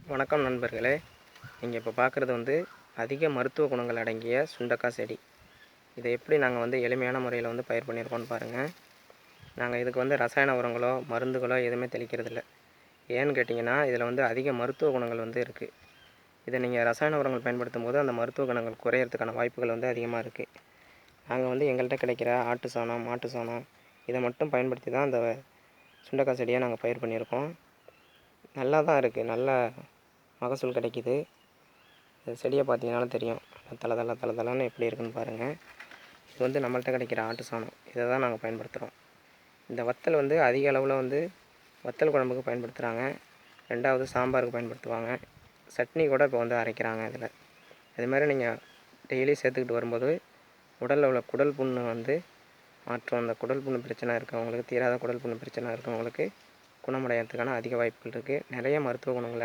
வணக்கம் நண்பர்களே. நீங்கள் இப்போ பார்க்குறது வந்து அதிக மருத்துவ குணங்கள் அடங்கிய சுண்டக்காய் செடி. இதை எப்படி நாங்கள் வந்து எளிமையான முறையில் வந்து பயிர் பண்ணியிருக்கோன்னு பாருங்கள். நாங்கள் இதுக்கு வந்து ரசாயன உரங்களோ மருந்துகளோ எதுவுமே தெளிக்கிறதில்ல. ஏன்னு கேட்டிங்கன்னா இதில் வந்து அதிக மருத்துவ குணங்கள் வந்து இருக்குது. இதை நீங்கள் ரசாயன உரங்கள் பயன்படுத்தும் போது அந்த மருத்துவ குணங்கள் குறையிறதுக்கான வாய்ப்புகள் வந்து அதிகமாக இருக்குது. நாங்கள் வந்து எங்கள்கிட்ட கிடைக்கிற ஆட்டு சாணம், மாட்டு சாணம் இதை மட்டும் பயன்படுத்தி தான் அந்த சுண்டக்காய் செடியை நாங்கள் பயிர் பண்ணியிருக்கோம். நல்லா தான் இருக்குது, நல்ல மகசூல் கிடைக்கிது. இந்த செடியை பார்த்தீங்கன்னாலும் தெரியும், தலை எப்படி இருக்குன்னு பாருங்கள். இது வந்து நம்மள்கிட்ட கிடைக்கிற ஆட்டு சாணம், இதை தான் நாங்கள் பயன்படுத்துகிறோம். இந்த வத்தல் வந்து அதிக அளவில் வந்து வத்தல் குழம்புக்கு பயன்படுத்துகிறாங்க. ரெண்டாவது சாம்பாருக்கு பயன்படுத்துவாங்க. சட்னி கூட இப்போ வந்து அரைக்கிறாங்க இதில். அதுமாதிரி நீங்கள் டெய்லி சேர்த்துக்கிட்டு வரும்போது உடலில் உள்ள குடல் புண்ணு வந்து மாற்றும். அந்த குடல் புண்ணு பிரச்சனை இருக்கவங்களுக்கு, தீராத குடல் புண்ணு பிரச்சனை இருக்கவங்களுக்கு குணமடைகிறதுக்கான அதிக வாய்ப்புகள் இருக்குது. நிறைய மருத்துவ குணங்கள்